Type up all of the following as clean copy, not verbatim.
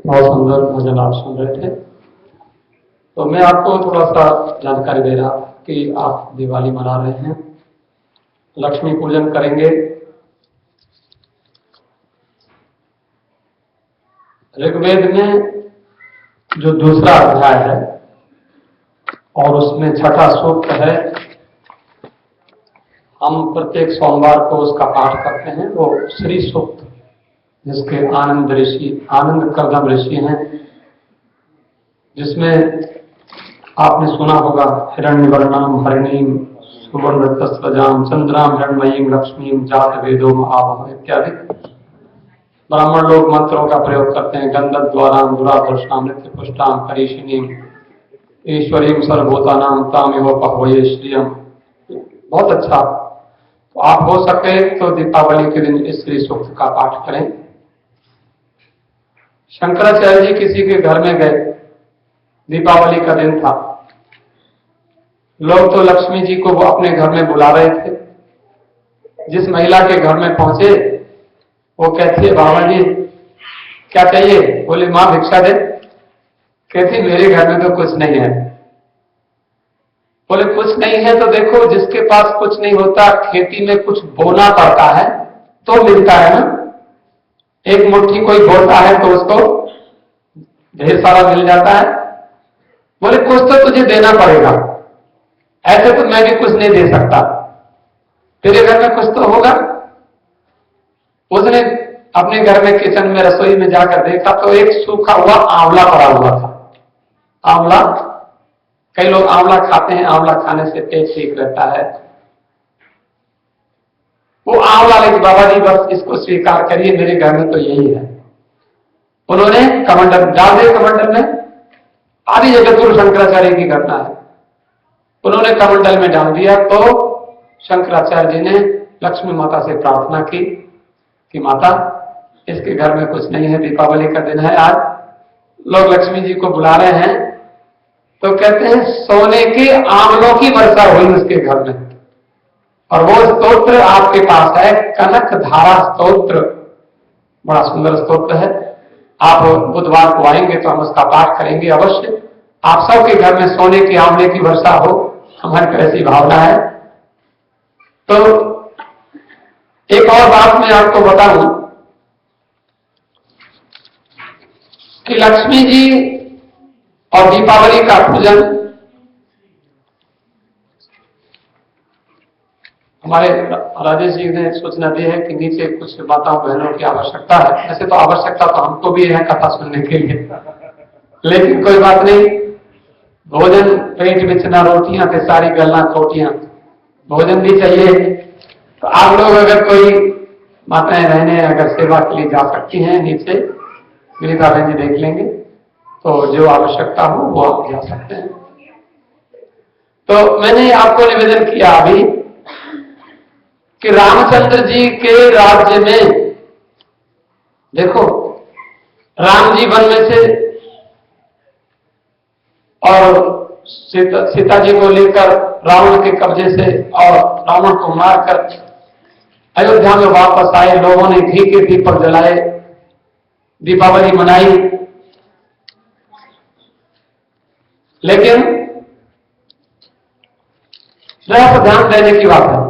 बहुत सुंदर भजन आप सुन रहे थे। तो मैं आपको थोड़ा सा जानकारी दे रहा था कि आप दिवाली मना रहे हैं, लक्ष्मी पूजन करेंगे। ऋग्वेद में जो दूसरा अध्याय है और उसमें छठा सूक्त है, हम प्रत्येक सोमवार को उसका पाठ करते हैं। वो श्री सूक्त, जिसके आनंद करदम ऋषि हैं, जिसमें आपने सुना होगा हिरण्यवर्णाम हरिणीम सुवर्ण तस्रजाम चंद्राम हिरण्मयीम लक्ष्मीम जात वेदोम आवह इत्यादि ब्राह्मण लोग मंत्रों का प्रयोग करते हैं। गंधर्व द्वाराम दुरादर्शाम नित्य पुष्टाम हरीशिनीम ईश्वरीम सर्वभूतानाम तामिहोपहवये श्रियम। बहुत अच्छा। तो आप हो सके तो दीपावली के दिन इस श्री सूक्त का पाठ करें। शंकराचार्य जी किसी के घर में गए, दीपावली का दिन था। लोग तो लक्ष्मी जी को वो अपने घर में बुला रहे थे। जिस महिला के घर में पहुंचे वो कहती है, बाबा जी क्या चाहिए? बोले, मां भिक्षा दे। कहती, मेरे घर में तो कुछ नहीं है। बोले, कुछ नहीं है तो देखो, जिसके पास कुछ नहीं होता खेती में कुछ बोना पड़ता है तो मिलता है ना। एक मुट्ठी कोई बोता है तो उसको ढेर सारा मिल जाता है। बोले, कुछ तो तुझे देना पड़ेगा, ऐसे तो मैं भी कुछ नहीं दे सकता, तेरे घर में कुछ तो होगा। उसने अपने घर में किचन में रसोई में जाकर देखा तो एक सूखा हुआ आंवला पड़ा हुआ था। आंवला, कई लोग आंवला खाते हैं, आंवला खाने से पेट ठीक रहता है। वो आंवला लेके, बाबा जी बस इसको स्वीकार करिए, मेरे घर में तो यही है। उन्होंने कमंडल डाल दिए। कमंडल में आदि जगत गुरु शंकराचार्य की घटना है। उन्होंने कमंडल में डाल दिया तो शंकराचार्य जी ने लक्ष्मी माता से प्रार्थना की कि माता, इसके घर में कुछ नहीं है, दीपावली का दिन है, आज लोग लक्ष्मी जी को बुला रहे हैं। तो कहते हैं सोने के आंवलों की वर्षा हुई उसके घर में। और वो स्तोत्र आपके पास है, कनक धारा स्तोत्र, बड़ा सुंदर स्तोत्र है। आप बुधवार को आएंगे तो हम उसका पाठ करेंगे अवश्य। आप सबके घर में सोने के आंवले की वर्षा हो, हमारी ऐसी भावना है। तो एक और बात मैं आपको बताऊं कि लक्ष्मी जी और दीपावली का पूजन हमारे राजेश जी ने सूचना दी है कि नीचे कुछ माताओं बहनों की आवश्यकता है। ऐसे तो आवश्यकता तो हमको भी है कथा सुनने के लिए, लेकिन कोई बात नहीं। भोजन पेट बिछना रोटियां थे सारी गलना खोटियां, भोजन भी चाहिए। तो आप लोग अगर कोई माताएं रहने अगर सेवा के लिए जा सकती हैं, नीचे मेरी बहन जी देख लेंगे, तो जो आवश्यकता हो वो आप जा सकते हैं। तो मैंने आपको निवेदन किया अभी कि रामचंद्र जी के राज्य में देखो, राम जी वन में से और सीता जी को लेकर रावण के कब्जे से और रावण को मारकर अयोध्या में वापस आए। लोगों ने घी के दीपक जलाए, दीपावली मनाई। लेकिन जरा सा ध्यान देने की बात है,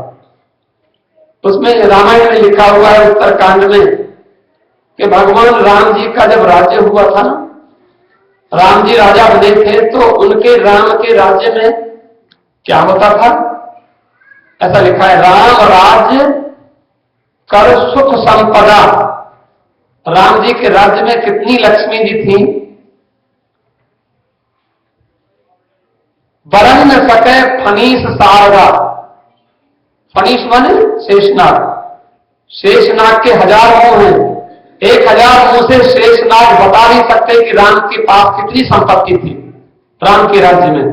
उसमें रामायण में लिखा हुआ है उत्तरकांड में कि भगवान राम जी का जब राज्य हुआ था ना, राम जी राजा बने थे, तो उनके राम के राज्य में क्या होता था? ऐसा लिखा है, राम राज्य कर सुख संपदा। राम जी के राज्य में कितनी लक्ष्मी जी थी? बरन न सके फनीस सारदा। फनीस माने शेषनाग। शेषनाग के 1000 मुंह हैं, 1000 मुंह से शेषनाग बता नहीं सकते कि राम के पास कितनी संपत्ति थी राम के राज्य में।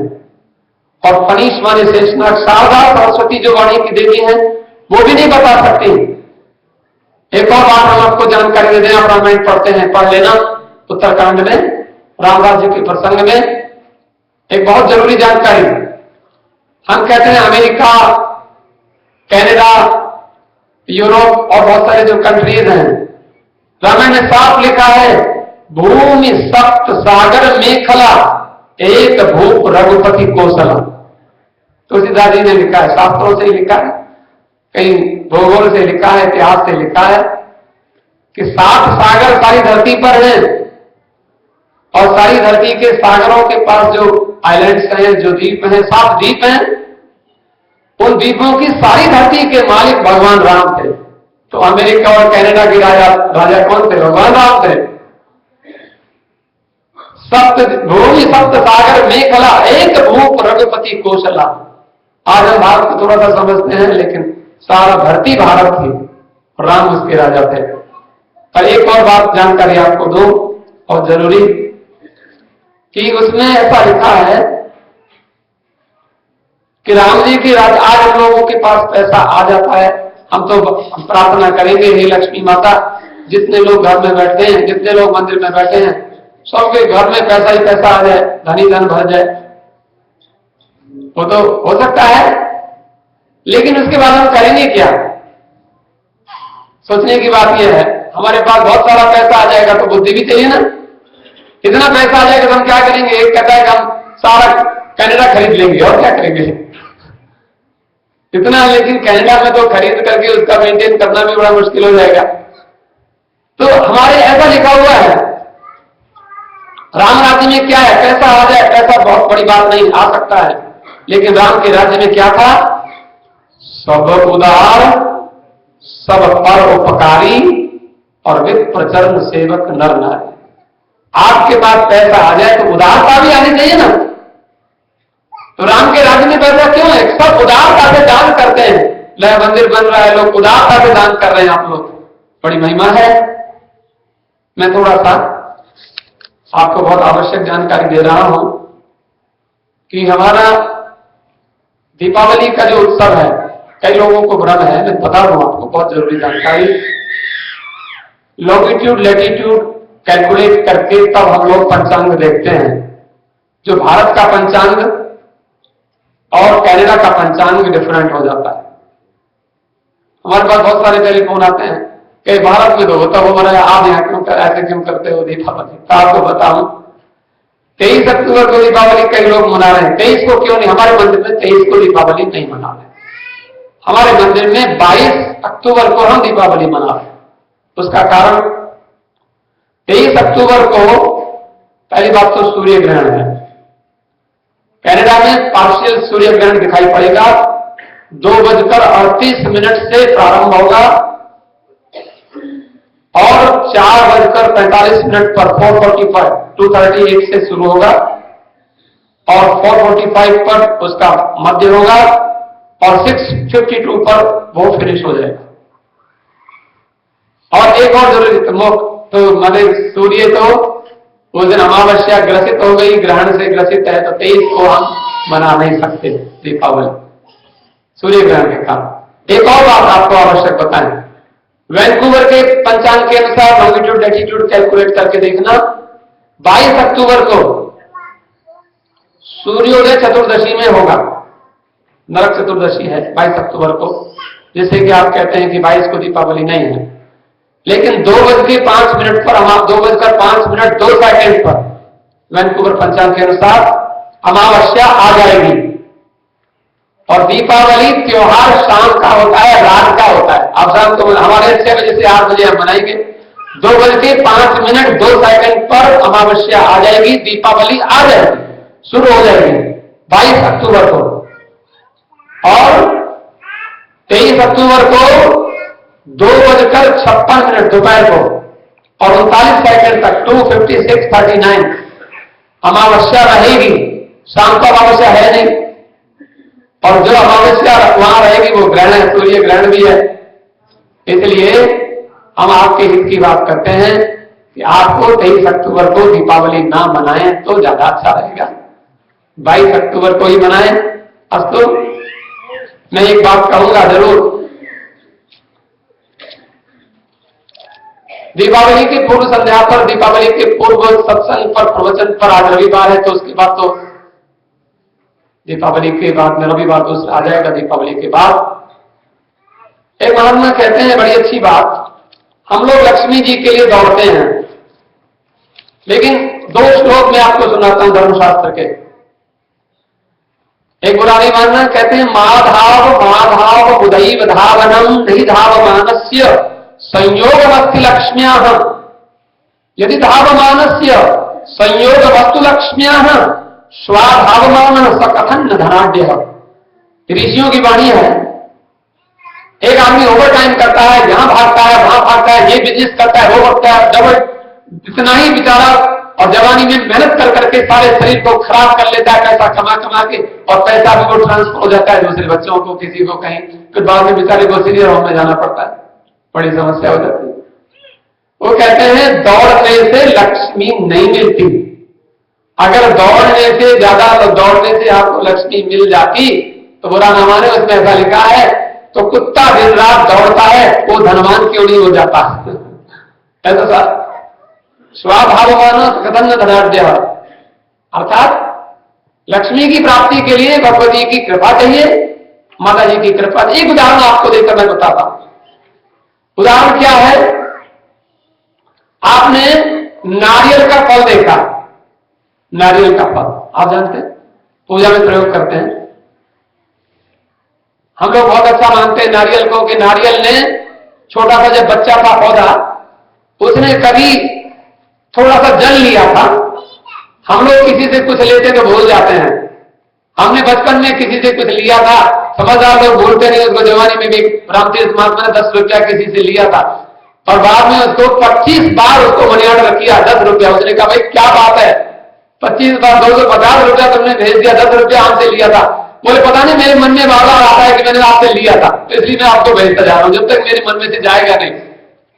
और फनीस माने शेषनाग। शारदा सरस्वती जो वाणी की देवी है, वो भी नहीं बता सकती। एक और बात हम आपको जानकारी दे दें, आप रामायण पढ़ते हैं, पढ़ लेना। उत्तरकांड में राम राज्य के प्रसंग में एक बहुत जरूरी जानकारी। हम कहते हैं अमेरिका, कनाडा, यूरोप और बहुत सारे जो कंट्रीज हैं, रामायण में साफ लिखा है भूमि सप्त सागर मेखला एक भूप रघुपति कौशला। तुलसीदास जी ने लिखा है, शास्त्रों से ही लिखा है, कहीं भूगोल से लिखा है, इतिहास से लिखा है कि 7 सागर सारी धरती पर हैं और सारी धरती के सागरों के पास जो आइलैंड्स हैं, जो द्वीप हैं, 7 द्वीप हैं, उन द्वीपों की सारी धरती के मालिक भगवान राम थे। तो अमेरिका और कनाडा के राजा कौन थे? भगवान राम थे। भूमि सप्त सागर मेखला एक भूप रघुपति कौशला। आज हम भारत को थोड़ा सा समझते हैं, लेकिन सारा धरती भारत थी, राम उसके राजा थे। और एक और बात जानकारी आपको दो और जरूरी, कि उसमें ऐसा लिखा है कि राम जी की राज। आज हम लोगों के पास पैसा आ जाता है, हम तो प्रार्थना करेंगे, हे लक्ष्मी माता, जितने लोग घर में बैठे हैं, जितने लोग मंदिर में बैठे हैं, सबके घर में पैसा ही पैसा आ जाए, धनी धन भर जाए। वो तो हो सकता है, लेकिन उसके बाद हम करेंगे क्या? सोचने की बात यह है, हमारे पास बहुत सारा पैसा आ जाएगा तो बुद्धि भी चाहिए ना। इतना पैसा आ जाएगा तो हम क्या करेंगे? एक कहता है कि हम सारा कनाडा खरीद लेंगे, और क्या करेंगे इतना। लेकिन कनाडा में तो खरीद करके उसका मेंटेन करना भी बड़ा मुश्किल हो जाएगा। तो हमारे ऐसा लिखा हुआ है, राम राज्य में क्या है? पैसा आ जाए, पैसा बहुत बड़ी बात नहीं, आ सकता है, लेकिन राम के राज्य में क्या था? सब उदार, सब परोपकारी और विप्र चरण सेवक नर नारी। आपके पास पैसा आ जाए तो उदारता भी आनी चाहिए ना। तो राम के राज्य में पैसा क्यों है? सब उदारता से दान करते हैं। नया मंदिर बन रहा है, लोग उदारता से दान कर रहे हैं। आप लोग, बड़ी महिमा है। मैं थोड़ा सा आपको बहुत आवश्यक जानकारी दे रहा हूं कि हमारा दीपावली का जो उत्सव है, कई लोगों को भ्रम है, मैं बता दूं आपको बहुत जरूरी जानकारी। लॉन्गिट्यूड लैटिट्यूड कैलकुलेट करके तब हम लोग पंचांग देखते हैं। जो भारत का पंचांग और कनाडा का पंचांग डिफरेंट हो जाता है। हमारे पास बहुत सारे टेलीफोन आते हैं कि भारत में तो होता हो रहा है, आप यहाँ क्यों ऐसे क्यों करते हो दीपावली? तो आपको बताऊं, 23 अक्टूबर को दीपावली कई लोग मना रहे हैं। 23 को क्यों नहीं? हमारे मंदिर में 23 को दीपावली नहीं मना रहे। हमारे मंदिर में 22 अक्टूबर को हम दीपावली मना रहे हैं। उसका कारण, 23 अक्टूबर को पहली बात तो सूर्य ग्रहण है। कनाडा में पार्शियल सूर्य ग्रहण दिखाई पड़ेगा। 2:38 से प्रारंभ होगा और 4:45 पर 4:45 2:38 से शुरू होगा और 4:45 पर उसका मध्य होगा और 6:52 पर वो फिनिश हो जाएगा। और एक और जरूरी तो मतलब सूर्य तो उस दिन अमावस्या ग्रसित हो गई, ग्रहण से ग्रसित है, तो 23 को हम मना नहीं सकते दीपावली सूर्य ग्रहण के कारण। एक और बात आपको आवश्यक बताएं, वैंकूवर के पंचांग के अनुसार लॉन्गिट्यूड लैटिट्यूड कैलकुलेट करके देखना, 22 अक्टूबर को सूर्योदय चतुर्दशी में होगा। नरक चतुर्दशी है 22 अक्टूबर को, जिससे कि आप कहते हैं कि 22 को दीपावली नहीं है। लेकिन 2:05 पर 2:05 पर वैंकूवर पंचांग के अनुसार अमावस्या आ जाएगी और दीपावली त्योहार शाम का होता है, रात का होता है। अब शाम को हमारे 6 बजे से 8 बजे हम मनाएंगे। 2:05 पर अमावस्या आ जाएगी, दीपावली आ जाएगी, शुरू हो जाएगी 22 अक्टूबर को। और 23 अक्टूबर को 2:56 दोपहर को और 39 तक 2:56:39 अमावस्या रहेगी। शाम को अमावस्या है नहीं, और जो अमावस्या वहां रहेगी वो ग्रहण है, सूर्य ग्रहण भी है। इसलिए हम आपके हित की बात करते हैं कि आपको 23 अक्टूबर को दीपावली ना मनाएं तो ज्यादा अच्छा रहेगा, 22 अक्टूबर को ही मनाएं। अस्तु, मैं एक बात कहूंगा जरूर, दीपावली की पूर्व संध्या पर, दीपावली के पूर्व सत्संग पर, प्रवचन पर, आज रविवार है तो उसके बाद तो दीपावली के बाद में रविवार दूसरा आ जाएगा। दीपावली के बाद एक महात्मा कहते हैं बड़ी अच्छी बात, हम लोग लक्ष्मी जी के लिए दौड़ते हैं, लेकिन 2 श्लोक मैं आपको सुनाता हूं धर्मशास्त्र के। एक बुरा नहीं मानना, कहते हैं माधाव माधाव बुधैव धावनम नहीं धावमानस्य संयोग वस्तु लक्ष्म्या, यदि धावमानस्य संयोग वस्तु लक्ष्म्या स्वाधावमान सकथन धनाढ्य। ऋषियों की वाणी है। एक आदमी ओवर टाइम करता है, यहां भागता है वहां भागता है, ये बिजनेस करता है वो करता है, जब इतना ही बेचारा और जवानी में मेहनत कर करके सारे शरीर को खराब कर लेता है पैसा कमा कमा के, और पैसा भी वो ट्रांसफर हो जाता है दूसरे बच्चों को, किसी को कहीं, फिर बाद में बेचारे को सीनियर होम में जाना पड़ता है, बड़ी समस्या हो जाती है। वो कहते हैं दौड़ने से लक्ष्मी नहीं मिलती। अगर दौड़ने से ज्यादा दौड़ने से आपको लक्ष्मी मिल जाती तो बुरा न माने, उसमें ऐसा लिखा है तो कुत्ता दिन रात दौड़ता है वो धनवान क्यों नहीं हो जाता। ऐसा सर स्वाभावमान कथन धनाढ्य, अर्थात लक्ष्मी की प्राप्ति के लिए भगवती की कृपा चाहिए, माता जी की कृपा। एक उदाहरण आपको देकर मैं बताता हूं। उदाहरण क्या है, आपने नारियल का फल देखा, नारियल का फल आप जानते हैं पूजा में प्रयोग करते हैं। हम लोग बहुत अच्छा मानते हैं नारियल को कि नारियल ने छोटा सा जब बच्चा था पौधा, उसने कभी थोड़ा सा जल लिया था। हम लोग किसी से कुछ लेते तो भूल जाते हैं। हमने बचपन में किसी से कुछ लिया था, समझदार लोग भूलते नहीं। उसको जवानी में भी रामतीर्थ महात्मा ने 10 रुपया किसी से लिया था और बाद में उसको 25 बार उसको मनी ऑर्डर किया 10 रुपया। उसने कहा भाई क्या बात है, 25 बार 250 रुपया तुमने भेज दिया, 10 रुपया हमसे लिया था। बोले पता नहीं मेरे मन में बार बार आता है कि मैंने आपसे लिया था, तो इसलिए मैं आपको भेजता जा रहा हूं, जब तक मेरे मन में से जाएगा नहीं।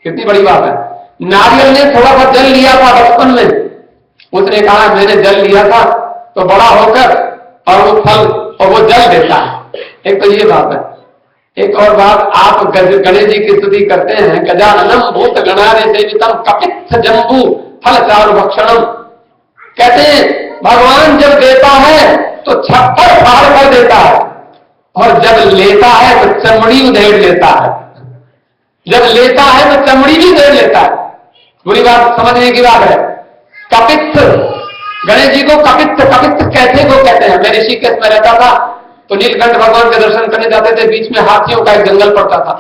कितनी बड़ी बात है। नारियल ने थोड़ा सा जल लिया था बचपन में, उसने कहा मैंने जल लिया था, तो बड़ा होकर और वो फल और वो जल देता है। एक तो ये बात है। एक और बात, आप गणेश जी की स्तुति करते हैं, गजाननम भूत गणारे सेवितम कपित्थ जंबू फल चारु भक्षणम। कहते हैं भगवान जब देता है तो छप्पर फाड़ कर देता है, और जब लेता है तो चमड़ी उधेड़ लेता है। जब लेता है तो चमड़ी भी उधेड़ लेता है। बुरी बात समझने की बात है। कपित्थ, गणेश जी को कपित्थ, कपित्थ कैसे को कहते हैं। मैं ऋषिकेश में रहता था तो नीलकंठ भगवान के दर्शन करने जाते थे, बीच में हाथियों का एक जंगल पड़ता था,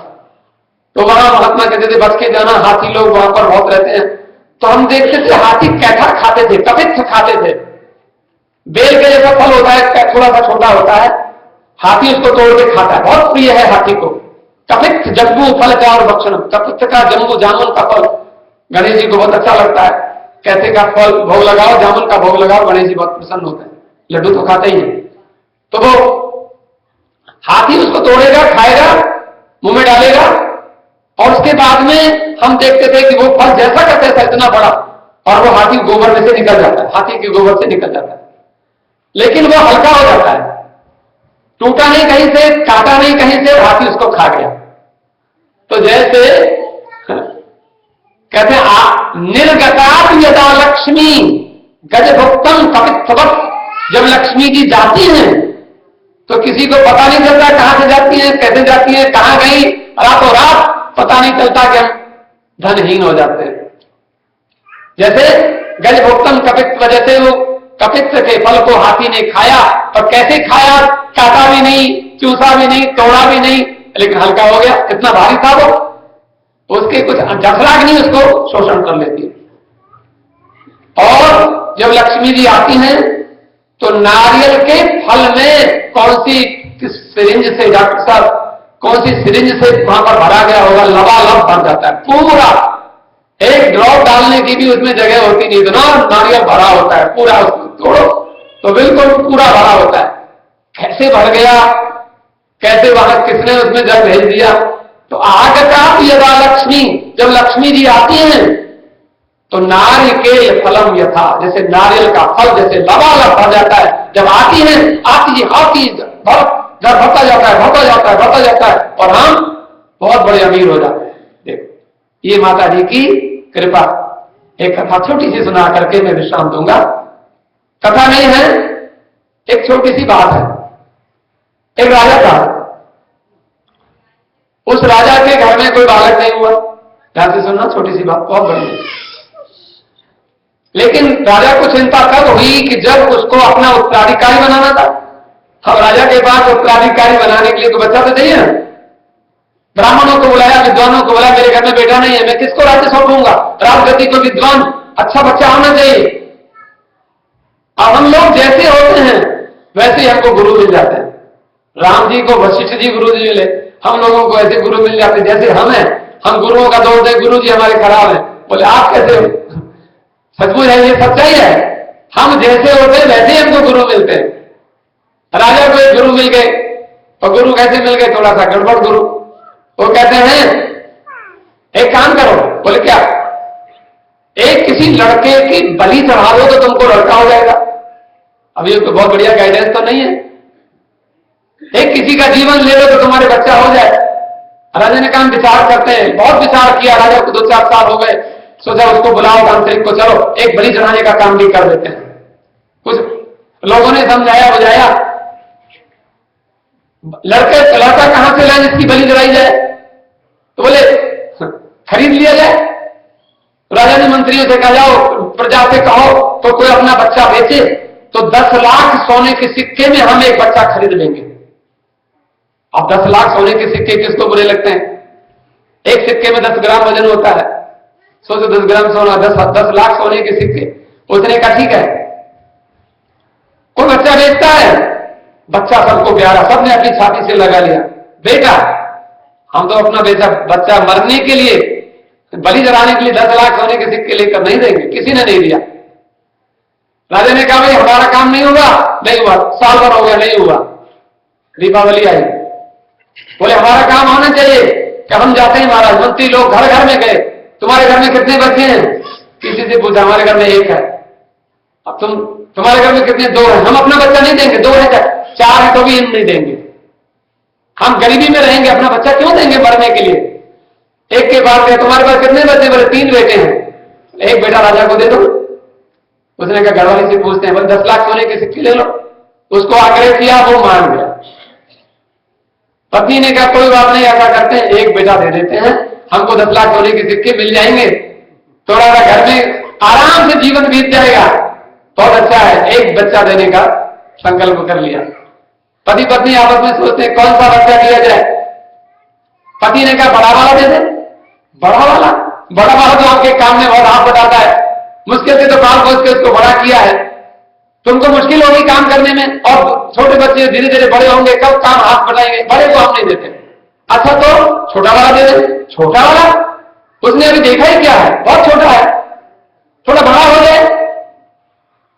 तो वहां महात्मा कहते थे बच के जाना, हाथी लोग वहां पर बहुत रहते हैं। तो हम देखते थे हाथी कैठा खाते थे, कपित्थ खाते थे। बेल के जैसा फल होता है, थोड़ा सा छोटा होता है, हाथी उसको तोड़ के खाता है, बहुत प्रिय है हाथी को। कपित्थ जम्बू फल चारु भक्षण, कपित्थ का जम्बू जामुन का फल गणेश जी को बहुत अच्छा लगता है। कैसे का फल भोग लगाओ, जामुन का भोग लगाओ, गणेश जी बहुत प्रसन्न होते हैं। लड्डू तो खाते ही हैं। तो वो हाथी उसको तोड़ेगा, खाएगा, मुंह में डालेगा, और उसके बाद में हम देखते थे कि वो फल जैसा का तैसा इतना बड़ा, और वो हाथी गोबर में से निकल जाता है, हाथी के गोबर से निकल जाता है, लेकिन वो हल्का हो जाता है, टूटा नहीं कहीं से, काटा नहीं कहीं से, हाथी उसको खा गया। तो जैसे कहते हैं निर्गतात् यदा लक्ष्मी गजभुक्तम कपित्थवत्, जब लक्ष्मी जी जाती हैं तो किसी को पता नहीं चलता कहां से जाती है, कैसे जाती है, कहां गई, रातों रात पता नहीं चलता कि हम धनहीन हो जाते हैं। जैसे गजभुक्तम कपित्व, जैसे वो कपित्व के फल को हाथी ने खाया, और कैसे खाया, काटा भी नहीं, चूसा भी नहीं, तोड़ा भी नहीं, लेकिन हल्का हो गया। कितना भारी था वो, उसके कुछ जठराग्नि उसको शोषण कर लेती है। और जब लक्ष्मी जी आती हैं तो नारियल के फल में कौन सी सिरिंज से, डॉक्टर साहब कौन सी सिरिंज से वहां पर भरा गया होगा, लबालब भर जाता है पूरा, एक ड्रॉप डालने की भी उसमें जगह होती नहीं, इतना नारियल भरा होता है पूरा। उसको तोड़ो तो बिल्कुल पूरा भरा होता है। कैसे भर गया, कैसे वहां किसने उसमें जल भेज दिया। तो आगता यदा लक्ष्मी, जब लक्ष्मी जी आती हैं तो नारिकेल फलम यथा, जैसे नारियल का फल जैसे लबालब भर जाता है। जब आती है, आती हाथी भरता जाता है, भरता जाता है, भरता जाता है, और हम बहुत बड़े अमीर हो जाते हैं। देखो ये माता जी की कृपा। एक कथा छोटी सी सुना करके मैं विश्राम दूंगा। कथा नहीं है, एक छोटी सी बात है। एक राजा था, उस राजा के घर में कोई बालक नहीं हुआ। ध्यान से सुनना, छोटी सी बात बहुत बड़ी है। लेकिन राजा को चिंता कब हुई कि जब उसको अपना उत्तराधिकारी बनाना था। अब राजा के पास उत्तराधिकारी बनाने के लिए तो बच्चा तो चाहिए ना। ब्राह्मणों को बुलाया, विद्वानों को बोला मेरे घर में बेटा नहीं है, मैं किसको राज्य सौंपूंगा? राजगद्दी को विद्वान अच्छा बच्चा होना चाहिए। अब हम लोग जैसे होते हैं वैसे ही हमको गुरु मिल जाते हैं। राम जी को वशिष्ठ जी गुरु जी मिले, हम लोगों को ऐसे गुरु मिल जाते जैसे हम हैं। हम गुरुओं का दोष है, गुरु जी हमारे खराब हैं। बोले आप कैसे हो? सचमुच है, ये सच्चाई है। हम जैसे होते हैं वैसे ही हमको गुरु मिलते हैं। राजा को एक गुरु मिल गए, और गुरु कैसे मिल गए? थोड़ा सा गड़बड़ गुरु। वो कहते हैं एक काम करो। बोले क्या? एक किसी लड़के की बलि चढ़ा दो तो तुमको लड़का हो जाएगा। अब ये तो बहुत बढ़िया गाइडेंस तो नहीं है। एक किसी का जीवन ले लो तो तुम्हारे बच्चा हो जाए। राजा ने कहा विचार करते हैं। बहुत विचार किया राजा को, 2-4 साल हो गए। सोचा उसको बुलाओ तांत्रिक को, चलो एक बलि चढ़ाने का काम भी कर देते हैं। कुछ लोगों ने समझाया बुझाया, लड़का कहां से लाए जिसकी बलि चढ़ाई जाए? तो बोले खरीद लिया जाए। राजा ने मंत्रियों से कहा जाओ प्रजा से कहो तो कोई अपना बच्चा बेचे तो 10 लाख सोने के सिक्के में हम एक बच्चा खरीद लेंगे। अब 10 लाख सोने के सिक्के किसको बुरे लगते हैं? एक सिक्के में 10 ग्राम वजन होता है। सोचो 10 ग्राम सोना, 10 लाख सोने के सिक्के। उसने कहा ठीक है। कोई बच्चा बेचता है, बच्चा सबको प्यारा, सबने अपनी छाती से लगा लिया। बेटा हम तो अपना बच्चा मरने के लिए, बलि चढ़ाने के लिए 10 लाख सोने के सिक्के लेकर नहीं देंगे। किसी ने नहीं दिया। राजा ने कहा भाई हमारा काम नहीं होगा। नहीं हुआ, साल भर हो गया नहीं हुआ। दीपावली आई, बोले हमारा काम होना चाहिए कि हम जाते हैं महाराज। मंत्री लोग घर घर में गए, तुम्हारे घर में कितने बच्चे हैं? किसी से पूछा, हमारे घर में 1 है। अब तुम्हारे घर में कितने? 2 है। हम अपना बच्चा नहीं देंगे। 2 है, 4 है तो भी हम नहीं देंगे। हम गरीबी में रहेंगे, अपना बच्चा क्यों देंगे मरने के लिए? एक के बाद तुम्हारे पास कितने बच्चे? बोले 3 बेटे हैं। एक बेटा राजा को दे दो। उसने कहा घरवाली से पूछते हैं, बोले 10 लाख सोने के सिक्के ले लो। उसको आग्रह किया, वो मान गया। पत्नी ने कहा कोई बात नहीं, ऐसा करते हैं एक बेटा दे देते हैं, हमको 10 लाख सोने के सिक्के मिल जाएंगे, थोड़ा सा घर में आराम से जीवन बीत जाएगा। बहुत अच्छा है। एक बच्चा देने का संकल्प कर लिया। पति पत्नी आपस में सोचते हैं कौन सा बच्चा दिया जाए। पति ने कहा बड़ा वाला दे दे। बड़ा वाला तो आपके काम में बहुत हाथ बटाता है। मुश्किल से तो पाल पोस के उसको बड़ा किया है, तुमको मुश्किल होगी काम करने में। और छोटे बच्चे धीरे धीरे बड़े होंगे, कब काम हाथ बढ़ाएंगे। बड़े को हम नहीं देते। अच्छा तो छोटा वाला दे दे। छोटा वाला उसने अभी देखा ही क्या है, बहुत छोटा है, थोड़ा बड़ा हो जाए।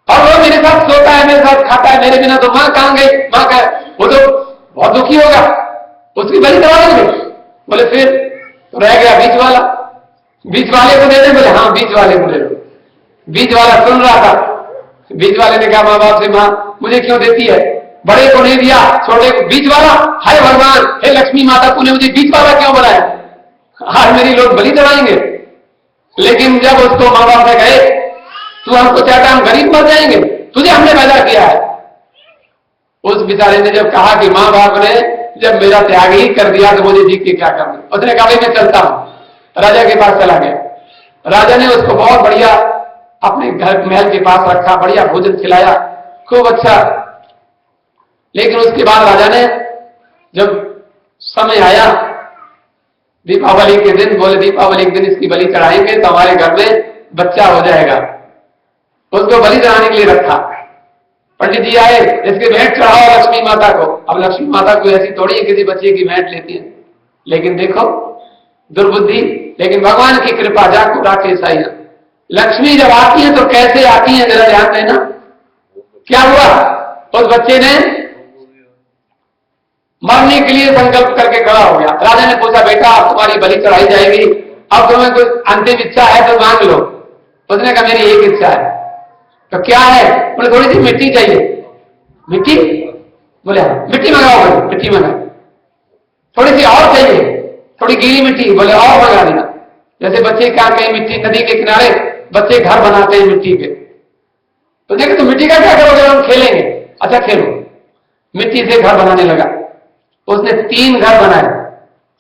और वो मेरे साथ सोता है, मेरे साथ खाता है, मेरे बिना तो मां कहां गई, मां का वो तो बहुत दुखी होगा, उसकी बलि करवा देंगे। बोले फिर तो रह गया बीच वाला। बीच वाले को दे दे। बोले हाँ बीच वाले को दे दो। बीच वाला सुन रहा था। बीच वाले ने कहा माँ बाप से, माँ मुझे क्यों देती है? बड़े को नहीं दिया, छोटे को। बीच वाला, हाय भगवान, हे लक्ष्मी माता, तूने मुझे बीच वाला क्यों बनाया? आज मेरी लोग बलि चढ़ाएंगे। लेकिन जब उसको माँ बाप ने कहे तू हमको चाहता हम गरीब मर जाएंगे, तुझे हमने पैदा किया है। उस बेचारे ने जब कहा कि माँ बाप ने जब मेरा त्याग ही कर दिया तो मुझे जी के क्या करना। उसने कहा भाई मैं चलता हूं। राजा के पास चला गया। राजा ने उसको बहुत बढ़िया अपने घर महल के पास रखा, बढ़िया भोजन खिलाया, खूब अच्छा। लेकिन उसके बाद राजा ने जब समय आया दीपावली के दिन, बोले दीपावली के दिन इसकी बलि चढ़ाएंगे तो हमारे घर में बच्चा हो जाएगा। उसको बलि चढ़ाने के लिए रखा। पंडित जी आए, इसके भेंट चढ़ाओ लक्ष्मी माता को। अब लक्ष्मी माता को ऐसी थोड़ी है किसी बच्चे की भेंट लेती है। लेकिन देखो दुर्बुद्धि। लेकिन भगवान की कृपा, जाको राखे साइया। लक्ष्मी जब आती है तो कैसे आती है जरा ध्यान देना। क्या हुआ? उस बच्चे ने मरने के लिए संकल्प करके खड़ा हो गया। राजा ने पूछा बेटा अब तुम्हारी बलि चढ़ाई जाएगी, अब तुम्हें कुछ अंतिम इच्छा है तो मांग लो। उसने कहा मेरी एक इच्छा है। तो क्या है? बोले थोड़ी सी मिट्टी चाहिए। मिट्टी? बोले हाँ मिट्टी मंगाओ। बोले मिट्टी मंगाओ। थोड़ी सी और चाहिए, थोड़ी गीली मिट्टी। बोले और मंगा देना। जैसे बच्चे क्या कहीं मिट्टी, नदी के किनारे बच्चे घर बनाते हैं मिट्टी के। तो देखे तो मिट्टी का क्या करोगे? हम खेलेंगे। अच्छा खेलो। मिट्टी से घर बनाने लगा। उसने 3 घर बनाए,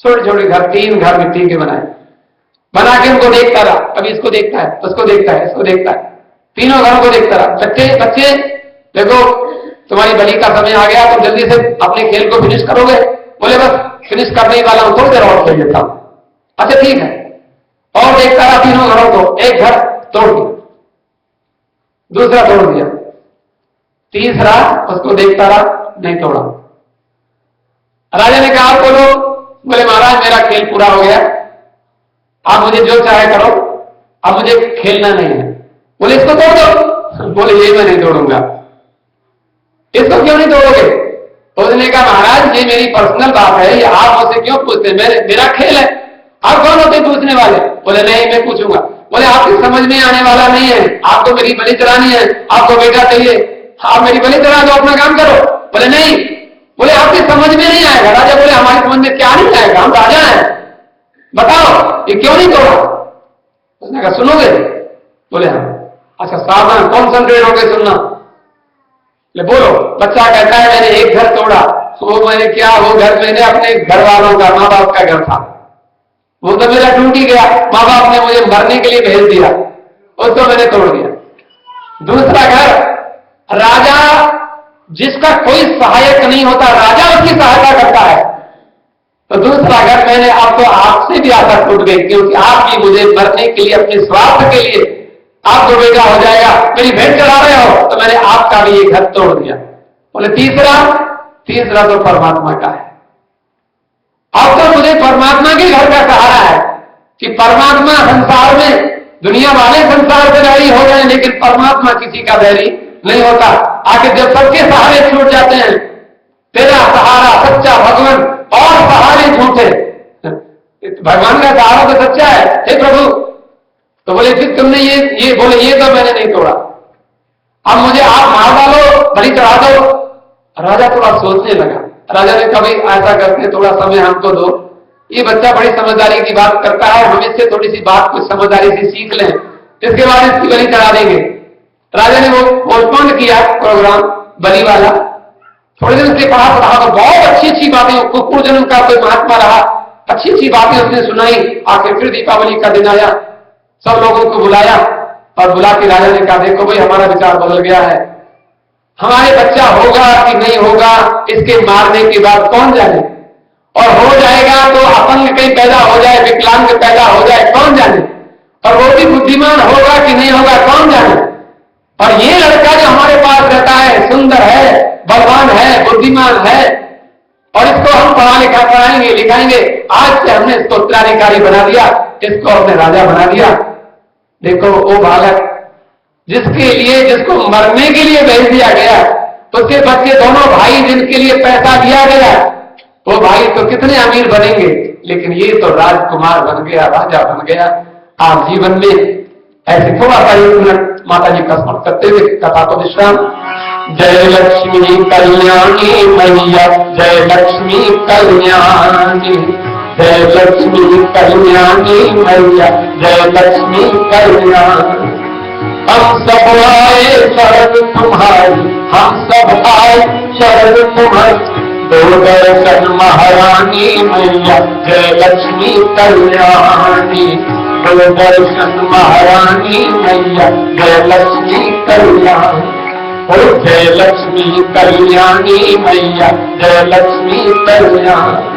छोटे छोटे घर, 3 घर मिट्टी के बनाए। बना के उनको देखता रहा, कभी इसको देखता है, उसको देखता है, इसको देखता है। तीनों घरों को देखता रहा। बच्चे बच्चे देखो तुम्हारी बलि का समय आ गया, तो जल्दी से अपने खेल को फिनिश करोगे? बोले बस फिनिश करने वाला हूं, थोड़ी देर और खेल लेता हूं। अच्छा ठीक है। और देखता रहा तीनों घरों को, एक घर तोड़ दिया, दूसरा तोड़ दिया, तीसरा उसको देखता रहा, नहीं तोड़ा। राजा ने कहा आप बोलो। बोले महाराज मेरा खेल पूरा हो गया, आप मुझे जो चाहे करो, अब मुझे खेलना नहीं है। बोले इसको तोड़ दो। बोले ये मैं नहीं तोड़ूंगा। इसको क्यों नहीं तोड़ोगे? उसने कहा महाराज ये मेरी पर्सनल बात है, ये आप मुझसे क्यों पूछते? मेरा खेल है, आप कौन होते पूछने वाले? बोले नहीं मैं पूछूंगा। बोले आपकी समझ में आने वाला नहीं है, आपको मेरी बलि चढ़ानी है, आपको बेटा चाहिए, आप मेरी बलि चढ़ा दो, अपना काम करो। बोले नहीं। बोले आपकी समझ में नहीं आएगा। राजा बोले हमारी समझ में क्या नहीं आएगा, हम राजा हैं, बताओ ये क्यों नहीं तोड़ा? उसने कहा सुनोगे? बोले हाँ। अच्छा सावधान कॉन्सेंट्रेट होकर सुनना। बोलो। बच्चा कहता है मैंने एक घर तोड़ा। वो मैंने क्या, वो घर मैंने अपने घर वालों का, माँ बाप का घर था, वो तो मेरा टूट ही गया, माँ बाप ने मुझे मरने के लिए भेज दिया, उसको मैंने तोड़ दिया। दूसरा घर, राजा जिसका कोई सहायक नहीं होता, राजा उसकी सहायता करता है, तो दूसरा घर मैंने, अब तो आपसे भी आशा टूट गई, क्योंकि आप भी मुझे मरने के लिए, अपने स्वार्थ के लिए, आपको बेटा हो जाएगा, मेरी भेंट चढ़ा रहे हो, तो मैंने आपका भी ये घर तोड़ दिया। बोले तीसरा तो परमात्मा का है। अब तो मुझे परमात्मा के घर का सहारा है कि परमात्मा संसार में, दुनिया वाले संसार से बैरी हो गए, लेकिन परमात्मा किसी का बैरी नहीं होता। आखिर जब सबके सहारे छूट जाते हैं, तेरा सहारा सच्चा भगवान और सहारे झूठे, भगवान का सहारा तो सच्चा है, हे प्रभु। तो बोले फिर तुमने ये बोले ये तो मैंने नहीं तोड़ा, अब मुझे आप मार डालो, बलि चढ़ा दो। राजा थोड़ा सोचने लगा। राजा ने कभी ऐसा करके थोड़ा समय हमको दो, ये बच्चा बड़ी समझदारी की बात करता है, हम इससे थोड़ी सी बात कुछ समझदारी से सीख लें, इसके बाद इसकी बलि चढ़ा देंगे। राजा ने वो पोस्टपोन किया प्रोग्राम बलि वाला। थोड़े दिन उसके पास रहा तो बहुत अच्छी अच्छी बातें, कुकुर जन्म का कोई महात्मा रहा, अच्छी अच्छी बातें उसने सुनाई। आखिर फिर दीपावली का दिन आया, सब लोगों को बुलाया और बुला के राजा ने कहा देखो भाई हमारा विचार बदल गया है, हमारे बच्चा होगा कि नहीं होगा इसके मारने के बाद कौन जाने, और हो जाएगा तो अपंग कहीं पैदा हो जाए, विकलांग पैदा हो जाए कौन जाने, और वो भी बुद्धिमान होगा कि नहीं होगा कौन जाने। और ये लड़का जो हमारे पास रहता है, सुंदर है, बलवान है, बुद्धिमान है, और इसको हम पढ़ा लिखा पढ़ाएंगे लिखाएंगे, आज से हमने इसको उत्तराधिकारी बना दिया, इसको हमने राजा बना दिया। देखो वो बालक जिसको मरने के लिए भेज दिया गया, उसके बच्चे दोनों भाई जिनके लिए पैसा दिया गया, वो भाई तो कितने अमीर बनेंगे, लेकिन ये तो राजकुमार बन गया, राजा बन गया। आप जीवन में ऐसे थोड़ा सा 1 मिनट माता जी का स्मरण करते हुए कथा को विश्राम। जय लक्ष्मी कल्याणी मैया, जय लक्ष्मी कल्याणी, जय लक्ष्मी कल्याणी मैया, जय लक्ष्मी कल्याणी। हम सब आए शरण तुम्हारी, हम सब आए शरण तुम्हारी, दो दर्शन महारानी मैया, जय लक्ष्मी कल्याणी, दो दर्शन महारानी मैया, जय लक्ष्मी कल्याणी। जय लक्ष्मी कल्याणी मैया, जय लक्ष्मी कल्याणी।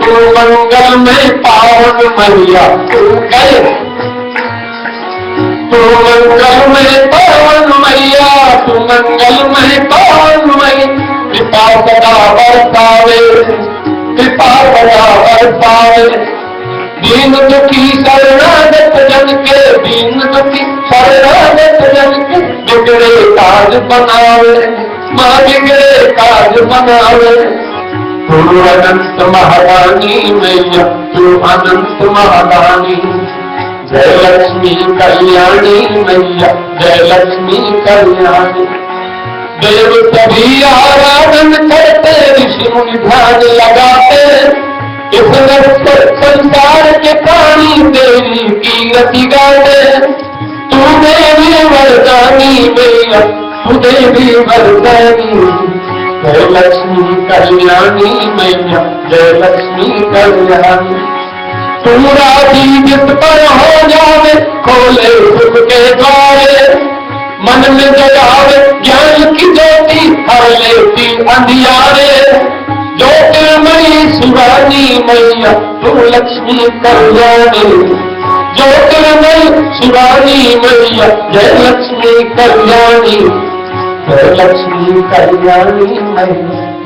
तू मंगल में पावन मैया, तू मंगल में पावन मैया, तू मंगल में पावन मैया। कृपा सदा बरसावे, कृपा सदा बरसावे, दीन दुखी शरणागत जन के, दीन दुखी शरणागत जन के, बिगड़े काज बनावे, माँ बिगड़े काज बनावे। तू अनंत महारानी मैया, तू अनंत महारानी। जय लक्ष्मी कल्याणी मैया, जय लक्ष्मी कल्याणी। देव सभी आराधन करते, ऋषि मुनि ध्यान लगाते, इस नश्वर संसार के प्राणी तेरी कीर्ति गाते। तू देवी वरदानी मैया, तू देवी वरदानी। जय लक्ष्मी कल्याणी मैया, जय लक्ष्मी कल्याणी। तू राजी जिस पर हो जावे, खोले सुख के द्वारे, मन में जगावे ज्ञान की ज्योति, हर लेती अंधियारे। ज्योतिर्मयी शिवानी मैया तू लक्ष्मी कल्याणी, ज्योतिर्मयी शिवानी मैया जय लक्ष्मी कल्याणी, जय लक्ष्मी कल्याणी मैया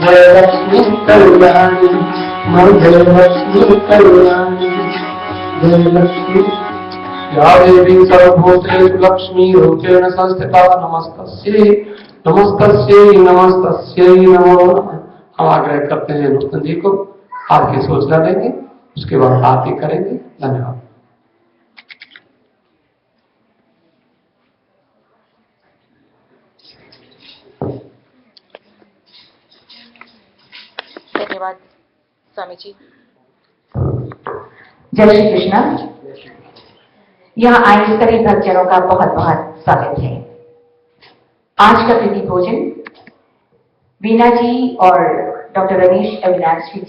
जय लक्ष्मी कल्याणी, जय लक्ष्मी कल्याणी, जय लक्ष्मी। या देवी सर्वभूतेषु लक्ष्मी रूपेण संस्थिता नमस्तस्यै नमस्तस्यै नमस्तस्यै नमो नमः। हम आग्रह करते हैं रुस्तम जी को आज की सूचना देंगे, उसके बाद आरती करेंगे। धन्यवाद। धन्यवाद स्वामी जी। जय श्री कृष्ण। यहाँ आए सभी भक्तजनों का बहुत बहुत स्वागत है। आज का प्रीति भोजन वीना जी और डॉक्टर रमेश अविनाश जी